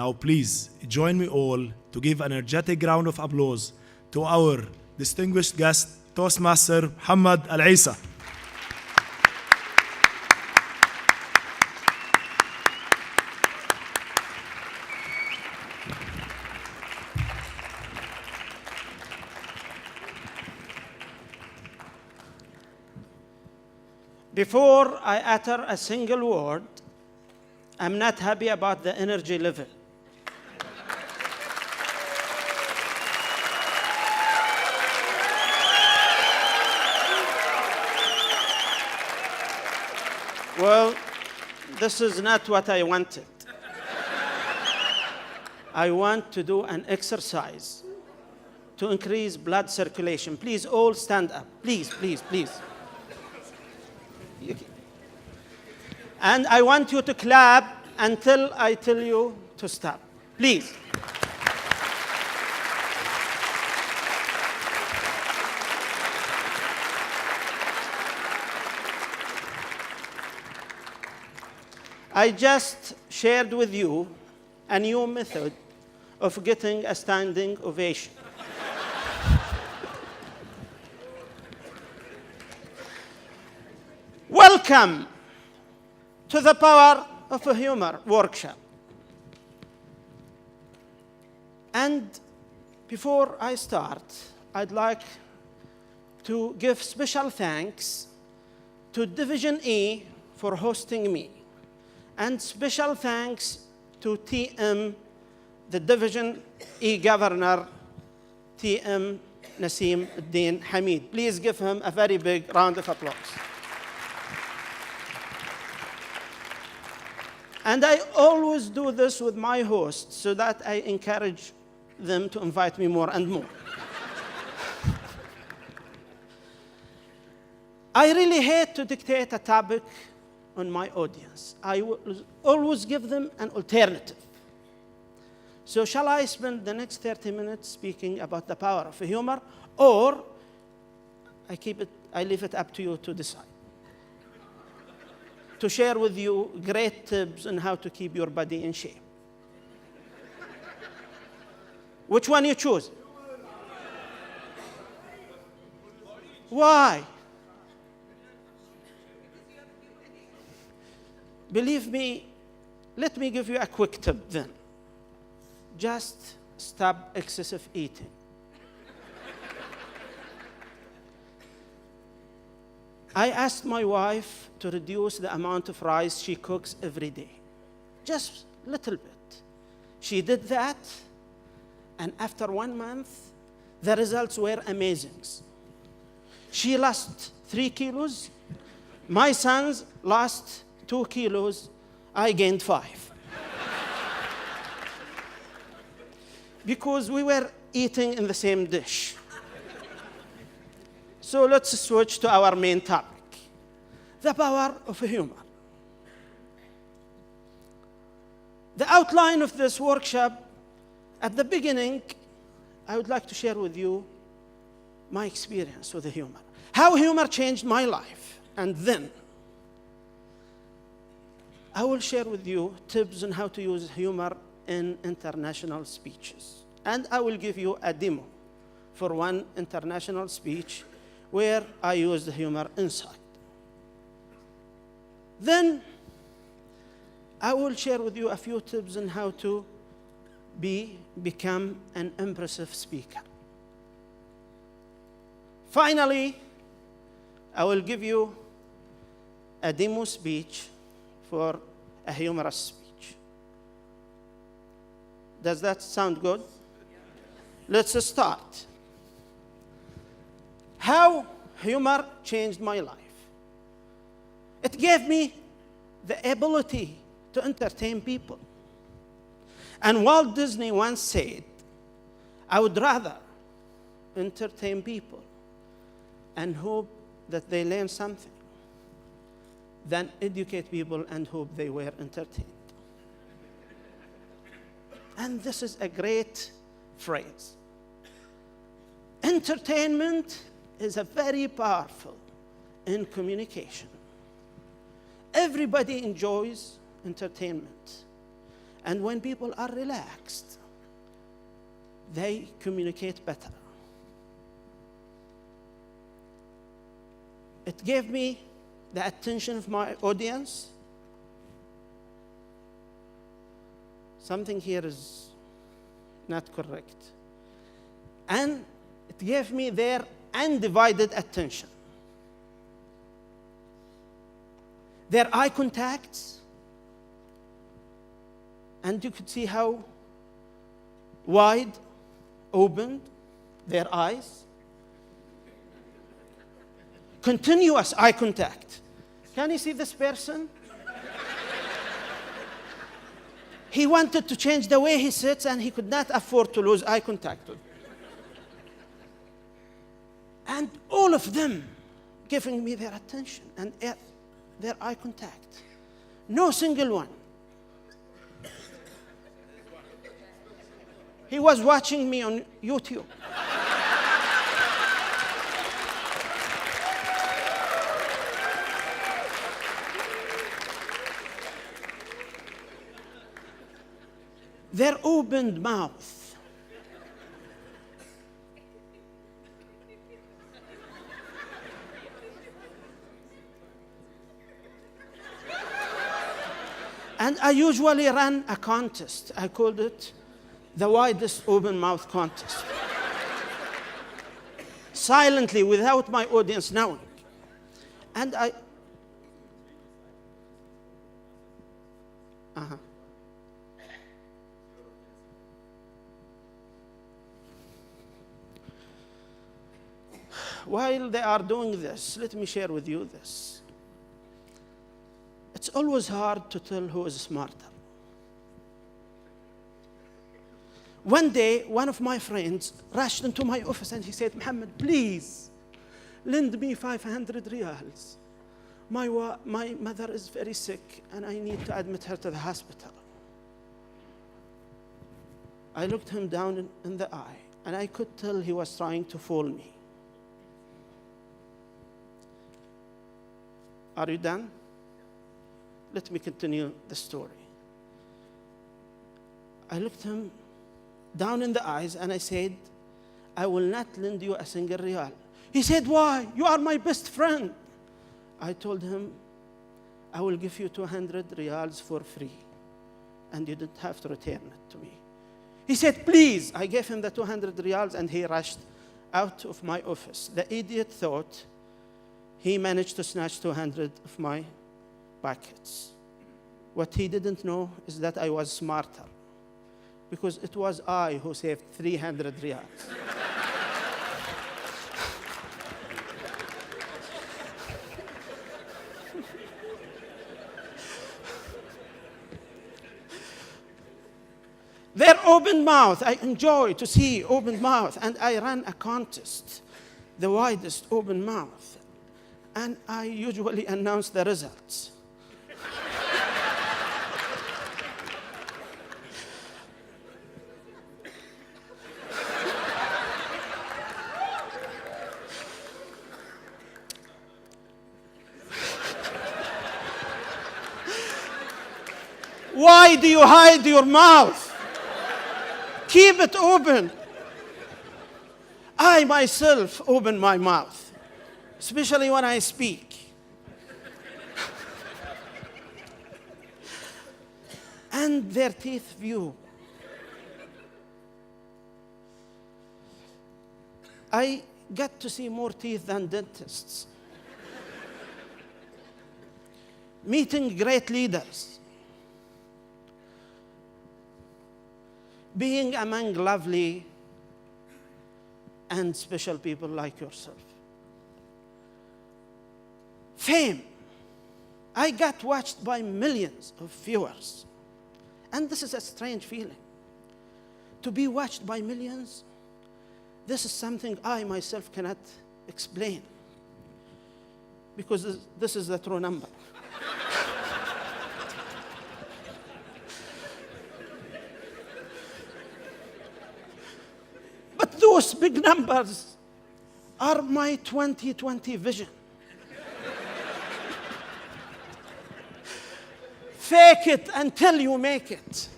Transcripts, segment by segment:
Now please join me all to give an energetic round of applause to our distinguished guest, Toastmaster Mohammad Al-Issa. Before I utter a single word, I'm not happy about the energy level. Well, this is not what I wanted. I want to do an exercise to increase blood circulation. Please all stand up. Please, please, please. And I want you to clap until I tell you to stop. Please. I just shared with you a new method of getting a standing ovation. Welcome to the Power of a Humor workshop. And before I start, I'd like to give special thanks to Division E for hosting me, and special thanks to TM, the Division E Governor, TM Nasim Uddin Hamid. Please give him a very big round of applause. And I always do this with my hosts so that I encourage them to invite me more and more. I really hate to dictate a topic on my audience. I will always give them an alternative. So shall I spend the next 30 minutes speaking about the power of humor, or I leave it up to you to decide? To share with you great tips on how to keep your body in shape. Which one you choose? Why? Believe me, let me give you a quick tip then. Just stop excessive eating. I asked my wife to reduce the amount of rice she cooks every day. Just a little bit. She did that, and after 1 month, the results were amazing. She lost 3 kilos. My sons lost 2 kilos. I gained 5. Because we were eating in the same dish. So let's switch to our main topic, the power of humor. The outline of this workshop, at the beginning, I would like to share with you my experience with the humor, how humor changed my life, and then I will share with you tips on how to use humor in international speeches. And I will give you a demo for one international speech where I used humor inside. Then I will share with you a few tips on how to become an impressive speaker. Finally, I will give you a demo speech for a humorous speech. Does that sound good? Let's start. How humor changed my life. It gave me the ability to entertain people. And Walt Disney once said, I would rather entertain people and hope that they learn something than educate people and hope they were entertained. And this is a great phrase. Entertainment is a very powerful in communication. Everybody enjoys entertainment. And when people are relaxed, they communicate better. It gave me the attention of my audience. Something here is not correct. And it gave me their undivided attention. Their eye contacts, and you could see how wide opened their eyes. Continuous eye contact. Can you see this person? He wanted to change the way he sits, and he could not afford to lose eye contact with me. And all of them giving me their attention and their eye contact. No single one. He was watching me on YouTube. Their opened mouth. And I usually ran a contest. I called it the widest open mouth contest. Silently, without my audience knowing. And while they are doing this, let me share with you this. It's always hard to tell who is smarter. One day, one of my friends rushed into my office and he said, Mohammed, please, lend me 500 riyals. My mother is very sick and I need to admit her to the hospital. I looked him down in the eye and I could tell he was trying to fool me. Are you done? Let me continue the story. I looked him down in the eyes and I said, I will not lend you a single riyal. He said, why? You are my best friend. I told him, I will give you 200 riyals for free and you don't have to return it to me. He said, please. I gave him the 200 riyals and he rushed out of my office. The idiot thought he managed to snatch 200 of my packets. What he didn't know is that I was smarter, because it was I who saved 300 riyals. Their open mouth, I enjoy to see open mouth, and I ran a contest, the widest open mouth, and I usually announce the results. Why do you hide your mouth? Keep it open. I myself open my mouth, especially when I speak. And their teeth view. I got to see more teeth than dentists. Meeting great leaders. Being among lovely and special people like yourself. Fame. I got watched by millions of viewers. And this is a strange feeling. To be watched by millions, this is something I myself cannot explain. Because this is the true number. But those big numbers are my 2020 vision. Fake it until you make it.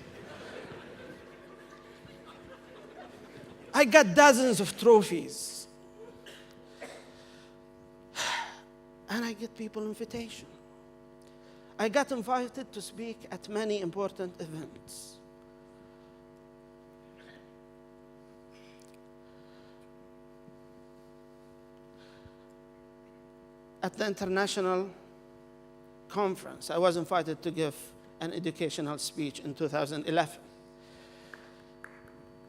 I got dozens of trophies. And I get people invitation. I got invited to speak at many important events. At the international conference, I was invited to give an educational speech in 2011.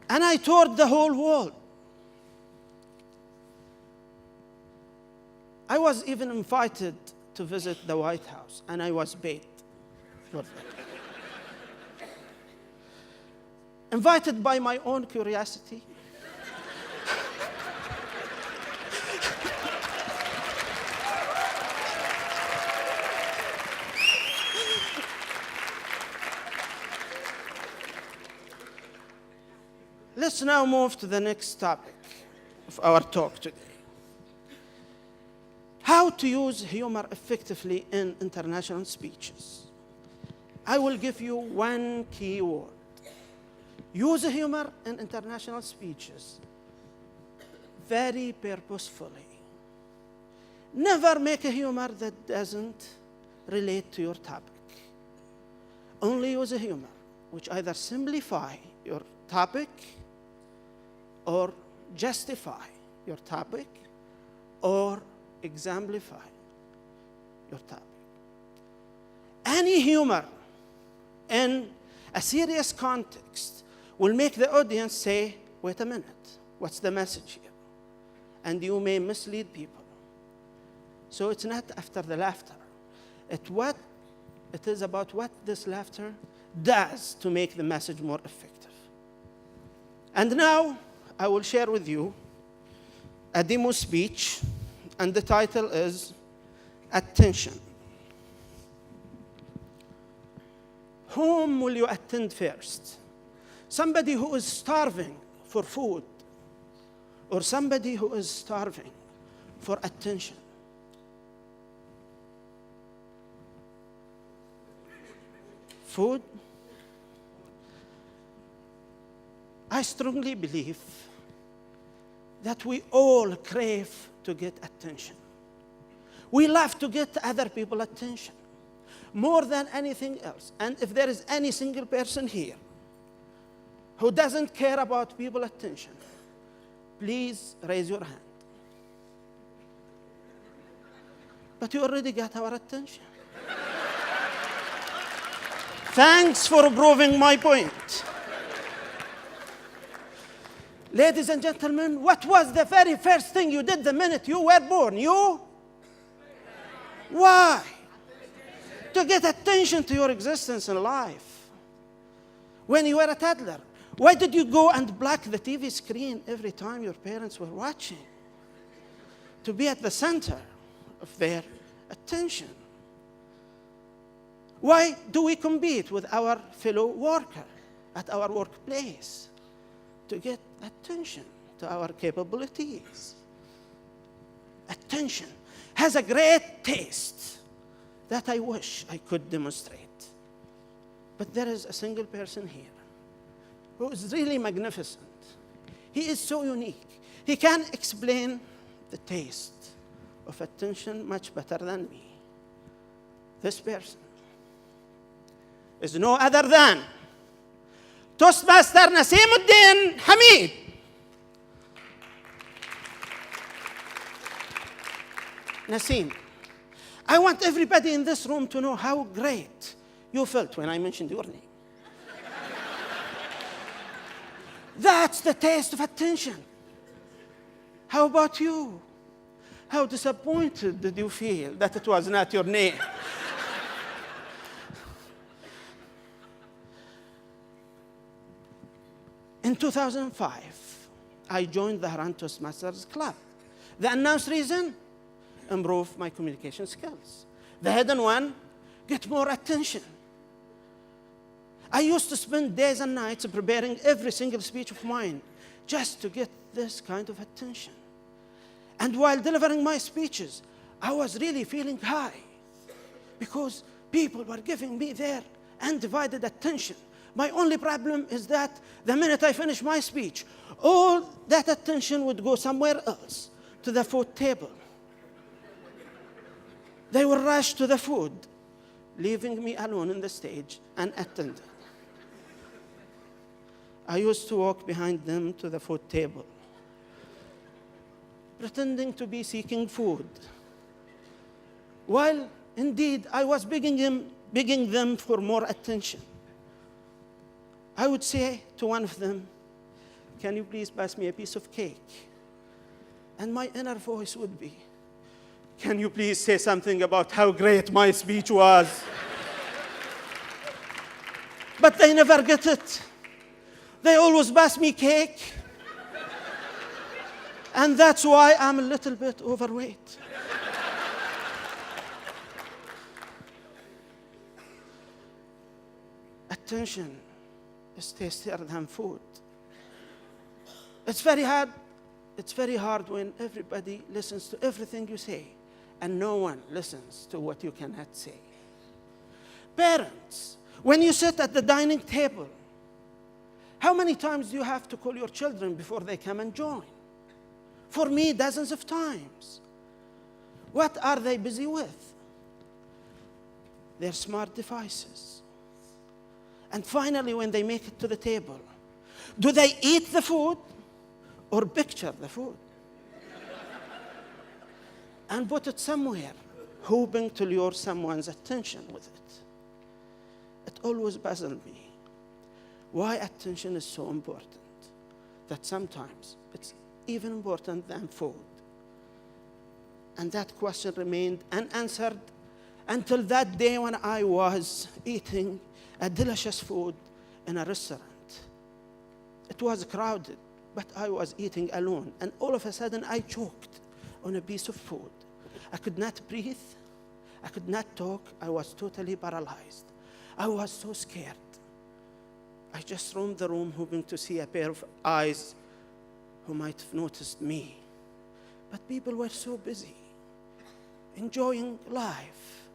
And I toured the whole world. I was even invited to visit the White House, and I was paid for that. Invited by my own curiosity. Let's now move to the next topic of our talk today. How to use humor effectively in international speeches. I will give you one key word. Use humor in international speeches very purposefully. Never make a humor that doesn't relate to your topic. Only use a humor which either simplify your topic or justify your topic or exemplify your topic. Any humor in a serious context will make the audience say, wait a minute, what's the message here? And you may mislead people. So it's not after the laughter. It is about what this laughter does to make the message more effective. And now I will share with you a demo speech, and the title is Attention. Whom will you attend first? Somebody who is starving for food, or somebody who is starving for attention? Food? I strongly believe that we all crave to get attention. We love to get other people's attention more than anything else. And if there is any single person here who doesn't care about people's attention, please raise your hand. But you already got our attention. Thanks for proving my point. Ladies and gentlemen, what was the very first thing you did the minute you were born? You? Why? To get attention to your existence in life. When you were a toddler, why did you go and block the TV screen every time your parents were watching? To be at the center of their attention. Why do we compete with our fellow worker at our workplace? To get attention to our capabilities. Attention has a great taste that I wish I could demonstrate. But there is a single person here who is really magnificent. He is so unique. He can explain the taste of attention much better than me. This person is no other than Toastmaster Naseemuddin Hamid. Naseem, I want everybody in this room to know how great you felt when I mentioned your name. That's the taste of attention. How about you? How disappointed did you feel that it was not your name? In 2005, I joined the Haran Toastmasters Club. The announced reason? Improve my communication skills. The hidden one? Get more attention. I used to spend days and nights preparing every single speech of mine just to get this kind of attention. And while delivering my speeches, I was really feeling high because people were giving me their undivided attention My only problem is that the minute I finish my speech, all that attention would go somewhere else, to the food table. They will rush to the food, leaving me alone on the stage, unattended. I used to walk behind them to the food table, pretending to be seeking food, while indeed I was begging them for more attention. I would say to one of them, "Can you please pass me a piece of cake?" And my inner voice would be, "Can you please say something about how great my speech was?" But they never get it. They always pass me cake. And that's why I'm a little bit overweight. Attention is tastier than food. It's very hard when everybody listens to everything you say and no one listens to what you cannot say. Parents, when you sit at the dining table, how many times do you have to call your children before they come and join? For me, dozens of times. What are they busy with? Their smart devices. And finally, when they make it to the table, do they eat the food or picture the food? And put it somewhere, hoping to lure someone's attention with it. It always puzzled me why attention is so important, that sometimes it's even important than food. And that question remained unanswered until that day when I was eating a delicious food in a restaurant. It was crowded, but I was eating alone, and all of a sudden I choked on a piece of food. I could not breathe, I could not talk, I was totally paralyzed. I was so scared. I just roamed the room hoping to see a pair of eyes who might have noticed me. But people were so busy, enjoying life,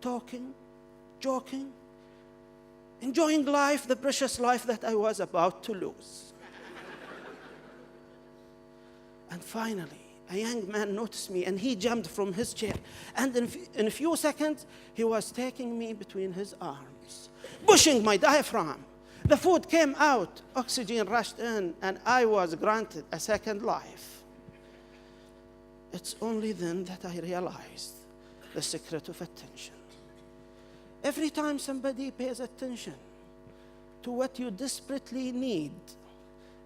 talking, joking, enjoying life, the precious life that I was about to lose. And finally, a young man noticed me and he jumped from his chair. And in a few seconds, he was taking me between his arms, pushing my diaphragm. The food came out, oxygen rushed in, and I was granted a second life. It's only then that I realized the secret of attention. Every time somebody pays attention to what you desperately need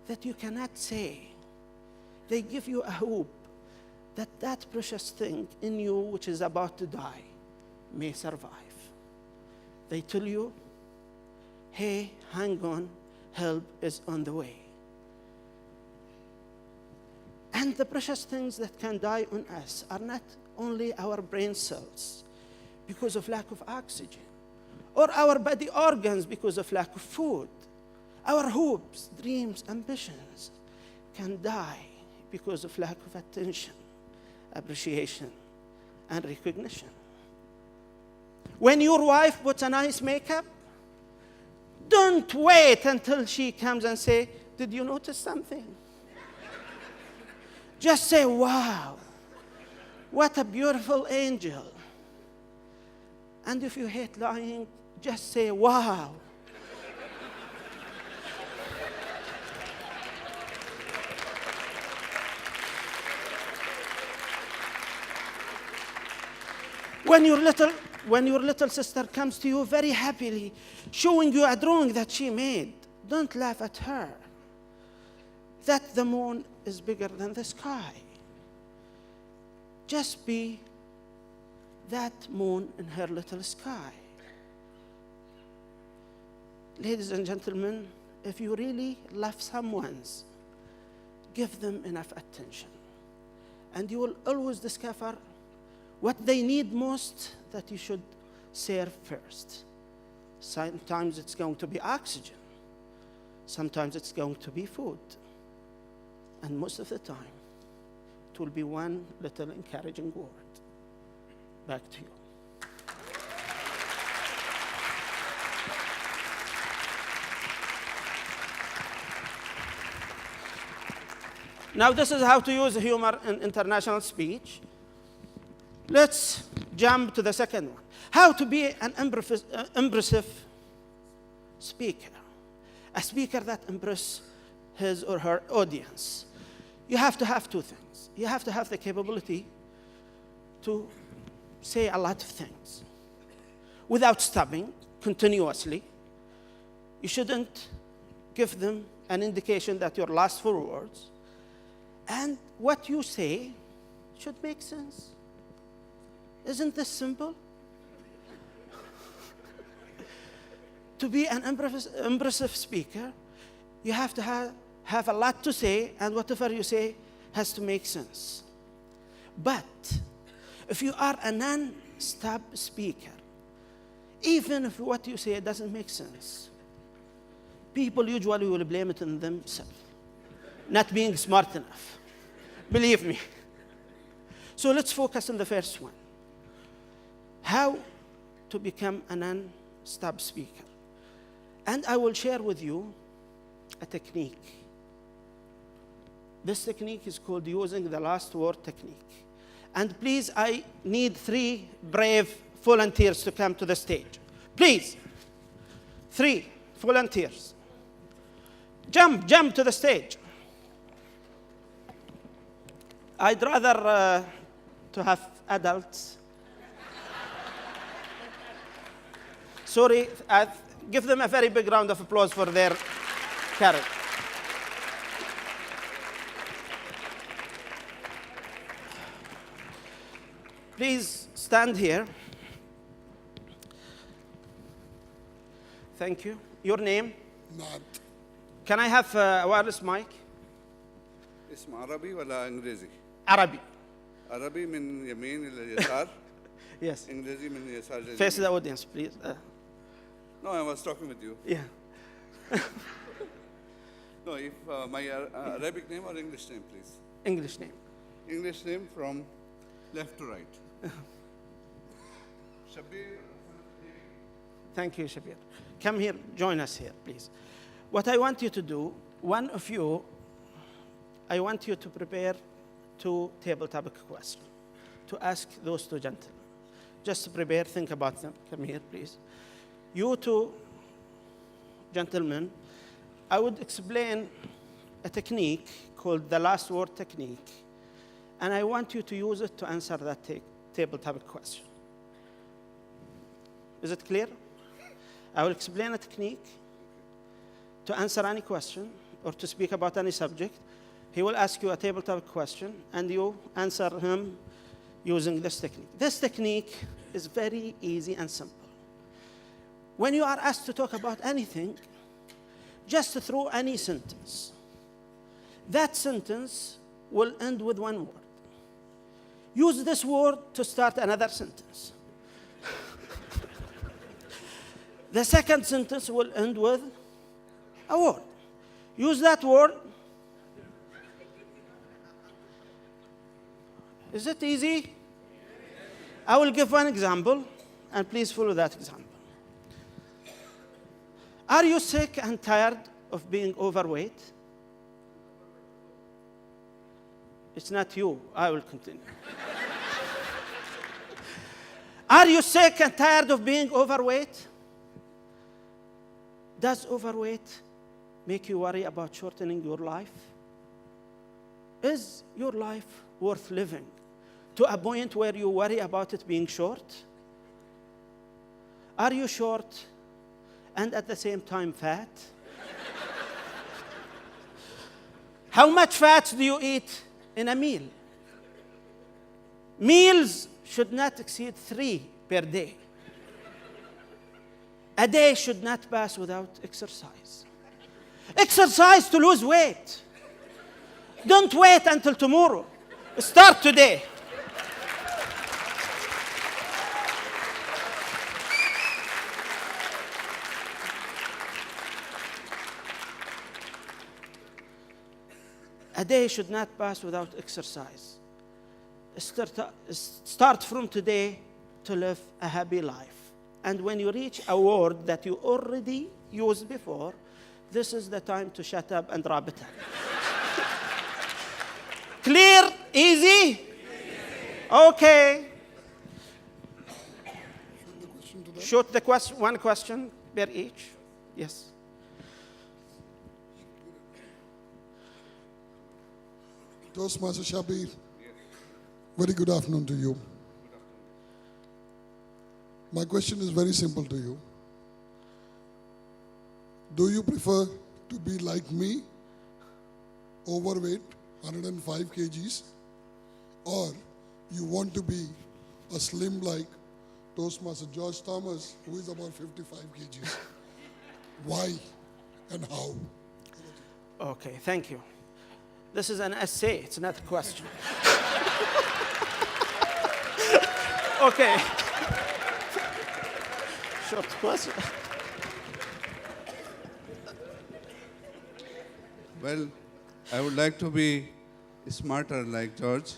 that you cannot say, they give you a hope that that precious thing in you which is about to die may survive. They tell you, "Hey, hang on, help is on the way." And the precious things that can die on us are not only our brain cells because of lack of oxygen, or our body organs because of lack of food. Our hopes, dreams, ambitions can die because of lack of attention, appreciation, and recognition. When your wife puts a nice makeup, don't wait until she comes and say, "Did you notice something?" Just say, "Wow, what a beautiful angel." And if you hate lying, just say, "Wow." When your little sister comes to you very happily, showing you a drawing that she made, don't laugh at her. That the moon is bigger than the sky. Just be that moon in her little sky. Ladies and gentlemen, if you really love someone, give them enough attention. And you will always discover what they need most that you should serve first. Sometimes it's going to be oxygen. Sometimes it's going to be food. And most of the time, it will be one little encouraging word. Back to you. Now this is how to use humor in international speech. Let's jump to the second one. How to be an impressive speaker. A speaker that impresses his or her audience. You have to have two things. You have to have the capability to say a lot of things without stopping continuously. You shouldn't give them an indication that you're lost for words. And what you say should make sense. Isn't this simple? To be an impressive speaker, you have to have a lot to say, and whatever you say has to make sense. But if you are a non-stop speaker, even if what you say doesn't make sense, people usually will blame it on themselves, not being smart enough. Believe me. So let's focus on the first one. How to become a non-stop speaker. And I will share with you a technique. This technique is called using the last word technique. And please, I need 3 brave volunteers to come to the stage. Please, 3 volunteers. Jump to the stage. I'd rather to have adults. Sorry, give them a very big round of applause for their courage. Please stand here. Thank you. Your name? Mohd. Can I have a wireless mic? اسم عربي ولا انجليزي؟ عربي. عربي من يمين الى اليسار. Yes. انجليزي من يسار لليمين. Face the audience, please. No, I was talking with you. Yeah. No, if my Arabic name or English name, please. English name. English name from left to right. Shabir. Thank you, Shabir. Come here, join us here, please. What I want you to do, one of you, I want you to prepare 2 tabletop questions to ask those 2 gentlemen. Just prepare, think about them. Come here, please. You 2 gentlemen, I would explain a technique called the last word technique, and I want you to use it to answer that tabletop question. Is it clear? I will explain a technique to answer any question or to speak about any subject. He will ask you a tabletop question, and you answer him using this technique. This technique is very easy and simple. When you are asked to talk about anything, just throw any sentence. That sentence will end with 1 word. Use this word to start another sentence. The second sentence will end with a word. Use that word. Is it easy? I will give 1 example, and please follow that example. Are you sick and tired of being overweight? It's not you. I will continue. Are you sick and tired of being overweight? Does overweight make you worry about shortening your life? Is your life worth living to a point where you worry about it being short? Are you short and at the same time fat? How much fat do you eat in a meal? Meals should not exceed 3 per day. A day should not pass without exercise. Exercise to lose weight. Don't wait until tomorrow. Start today. A day should not pass without exercise. Start from today to live a happy life. And when you reach a word that you already used before, this is the time to shut up and wrap it up. Clear? Easy? Okay. Shoot the question, one question per each. Yes. Toastmaster Shabir, very good afternoon to you. My question is very simple to you. Do you prefer to be like me, overweight, 105 kgs, or you want to be a slim like Toastmaster George Thomas, who is about 55 kgs? Why and how? Okay, thank you. This is an essay, it's not a question. Okay. Short question. Well, I would like to be smarter like George,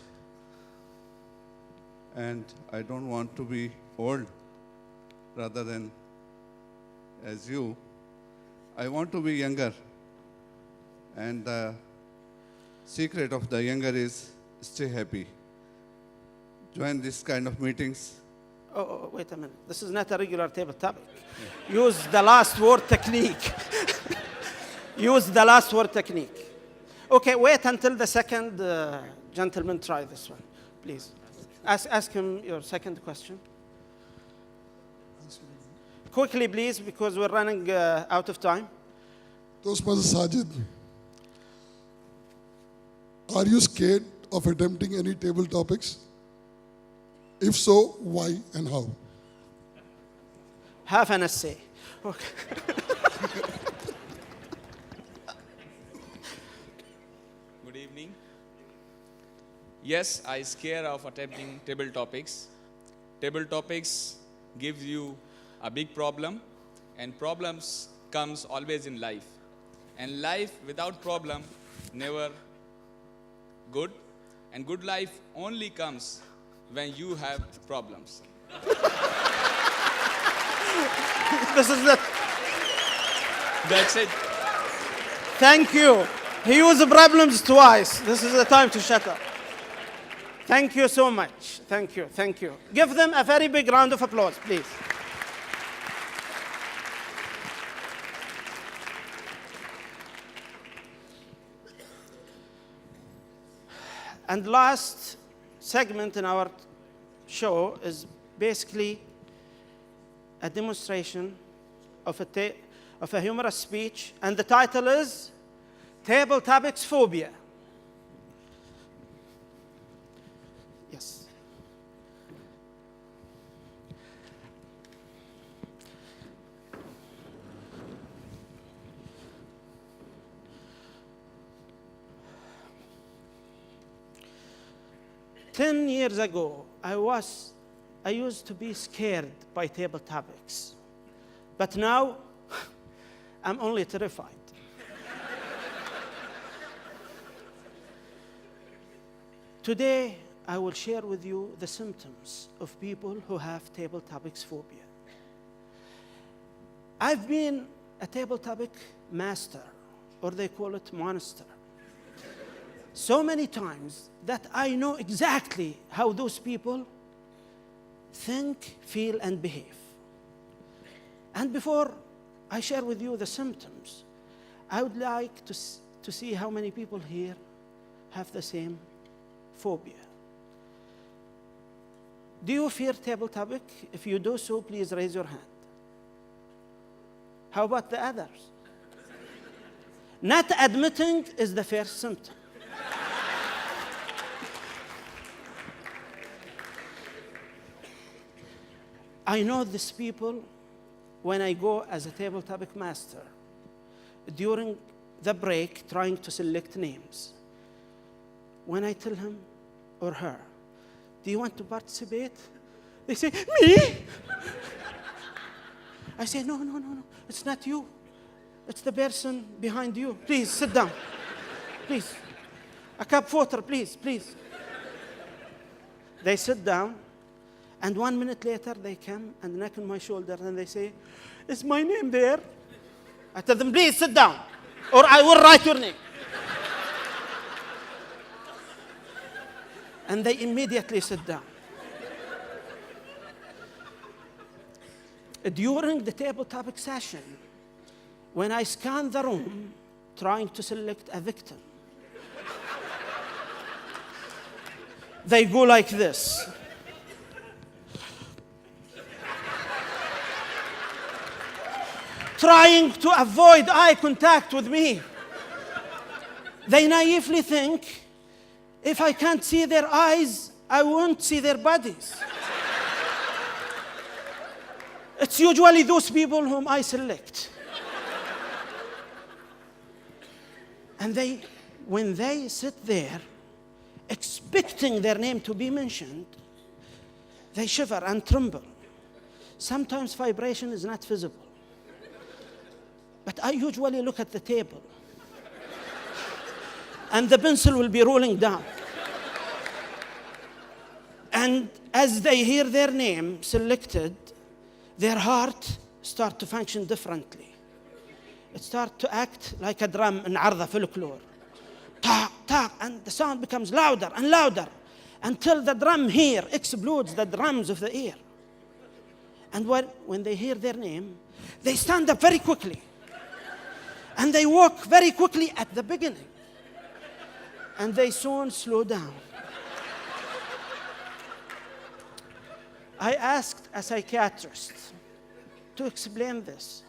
and I don't want to be old rather than as you. I want to be younger, and the secret of the younger is stay happy. Join this kind of meetings. Oh, wait a minute. This is not a regular table topic. Use the last word technique. Use the last word technique. Okay, wait until the second gentleman try this one, please. Ask him your second question. Quickly, please, because we're running out of time. Toastmaster Sajid, are you scared of attempting any table topics? If so, why and how? Have an essay. Okay. Good evening. Yes, I scare of attempting table topics. Table topics gives you a big problem, and problems comes always in life. And life without problem never good, and good life only comes when you have problems. This is the. That's it. Thank you. He used problems twice. This is the time to shut up. Thank you so much. Thank you. Thank you. Give them a very big round of applause, please. And last segment in our show is basically a demonstration of a humorous speech, and the title is Table Topics Phobia. Yes. Ten years ago, I used to be scared by table topics. But now, I'm only terrified. Today, I will share with you the symptoms of people who have table topics phobia. I've been a table topic master, or they call it monster, so many times that I know exactly how those people think, feel, and behave. And before I share with you the symptoms, I would like to see how many people here have the same phobia. Do you fear table topic? If you do so, please raise your hand. How about the others? Not admitting is the first symptom. I know these people when I go as a table topic master during the break trying to select names. When I tell him or her, do you want to participate? They say, me? I say, no, it's not you. It's the person behind you. Please, sit down. Please. A cup of water, please. They sit down, and 1 minute later, they come and knock on my shoulder, and they say, is my name there? I tell them, please, sit down, or I will write your name. And they immediately sit down. During the table topic session, when I scan the room trying to select a victim, they go like this. Trying to avoid eye contact with me. They naively think, if I can't see their eyes, I won't see their bodies. It's usually those people whom I select. And when they sit there, expecting their name to be mentioned, they shiver and tremble. Sometimes vibration is not visible. But I usually look at the table, and the pencil will be rolling down. And as they hear their name selected, their heart starts to function differently. It starts to act like a drum in عرضة folklore. Tak, tak, and the sound becomes louder and louder until the drum here explodes the drums of the air. And when they hear their name, they stand up very quickly. And they walk very quickly at the beginning. And they soon slow down. I asked a psychiatrist to explain this.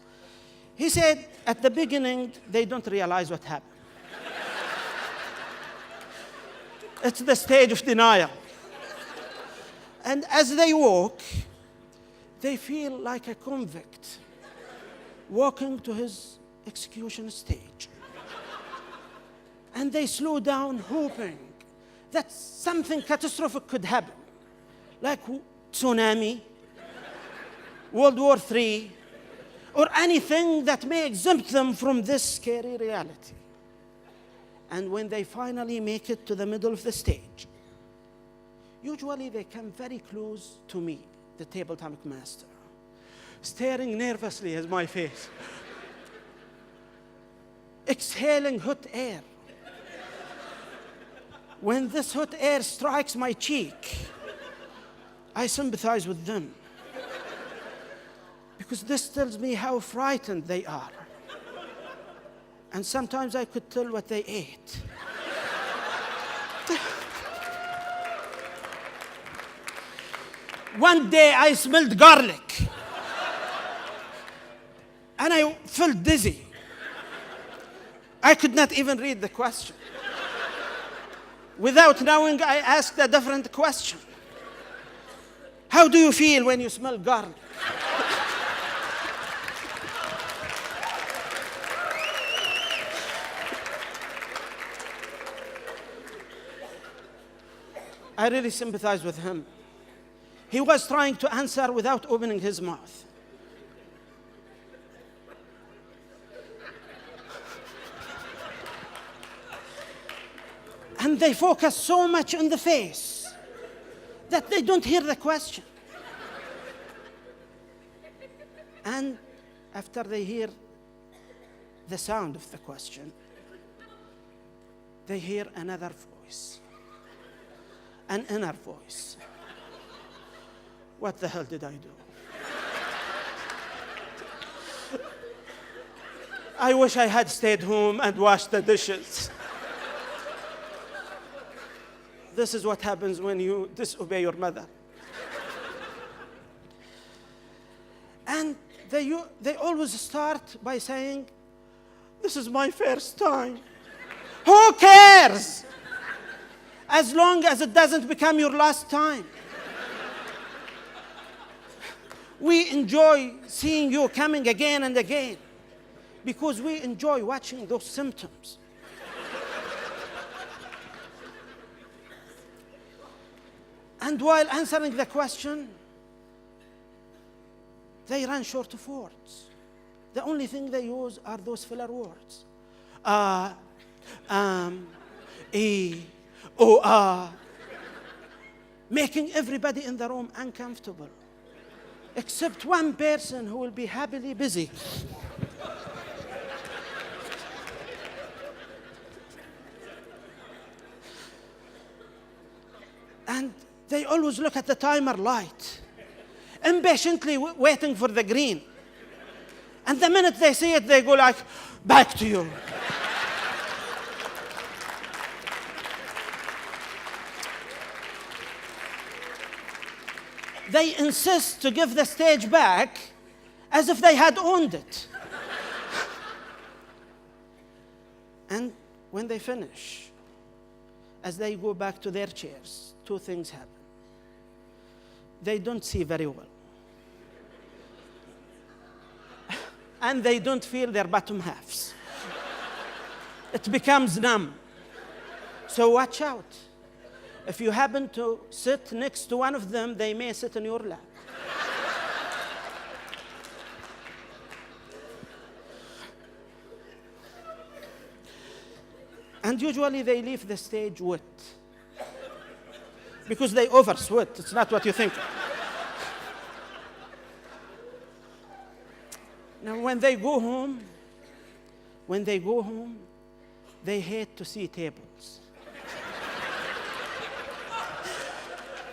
He said, at the beginning, they don't realize what happened. It's the stage of denial. And as they walk, they feel like a convict walking to his execution stage. And they slow down, hoping that something catastrophic could happen, like tsunami, World War III, or anything that may exempt them from this scary reality. And when they finally make it to the middle of the stage, usually they come very close to me, the table topic master, staring nervously at my face, exhaling hot air. When this hot air strikes my cheek, I sympathize with them, because this tells me how frightened they are. And sometimes I could tell what they ate. One day I smelled garlic, and I felt dizzy. I could not even read the question. Without knowing, I asked a different question. How do you feel when you smell garlic? I really sympathize with him. He was trying to answer without opening his mouth. And they focus so much on the face that they don't hear the question. And after they hear the sound of the question, they hear another voice, an inner voice. What the hell did I do? I wish I had stayed home and washed the dishes. This is what happens when you disobey your mother. And they always start by saying, this is my first time. Who cares? As long as it doesn't become your last time. We enjoy seeing you coming again and again because we enjoy watching those symptoms. And while answering the question, they run short of words. The only thing they use are those filler words. Making everybody in the room uncomfortable, except one person who will be happily busy. they always look at the timer light, impatiently waiting for the green. And the minute they see it, they go like, back to you. They insist to give the stage back as if they had owned it. And when they finish, as they go back to their chairs, two things happen. They don't see very well. And they don't feel their bottom halves. It becomes numb. So watch out. If you happen to sit next to one of them, they may sit in your lap. And usually they leave the stage wet. Because they over sweat. It's not what you think. Now when they go home, they hate to see tables.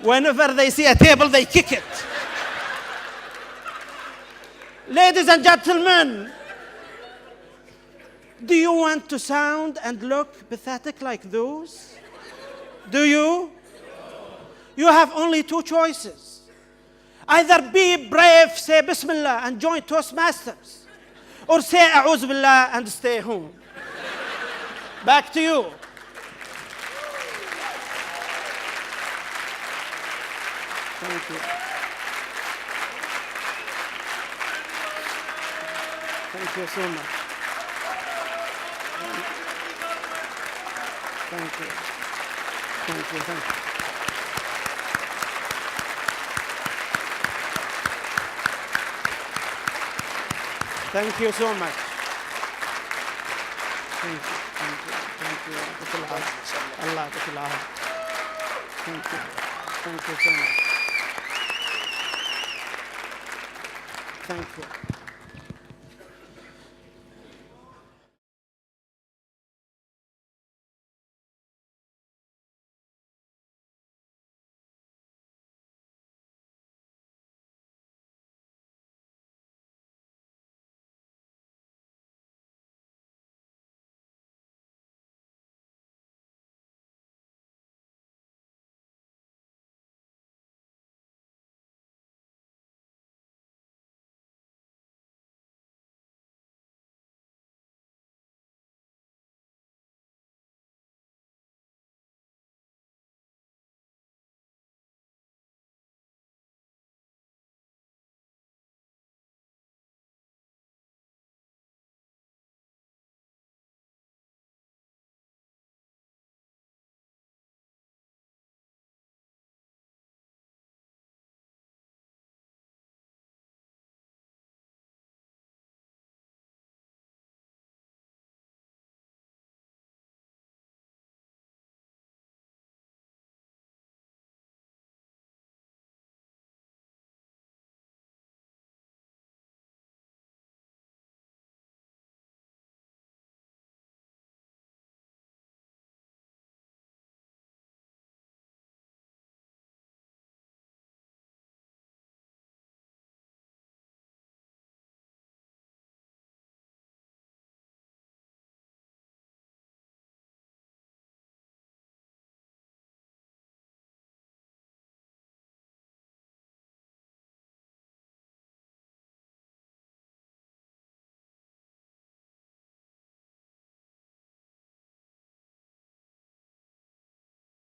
Whenever they see a table, they kick it. Ladies and gentlemen, do you want to sound and look pathetic like those? Do you? You have only two choices. Either be brave, say Bismillah, and join Toastmasters, or say A'udhu Billah and stay home. Back to you. Thank you. Thank you so much. Thank you. Thank you. Thank you. Thank you so much. Thank you. Thank you. Thank you. Allah Allah. Thank you. Thank you so much. Thank you.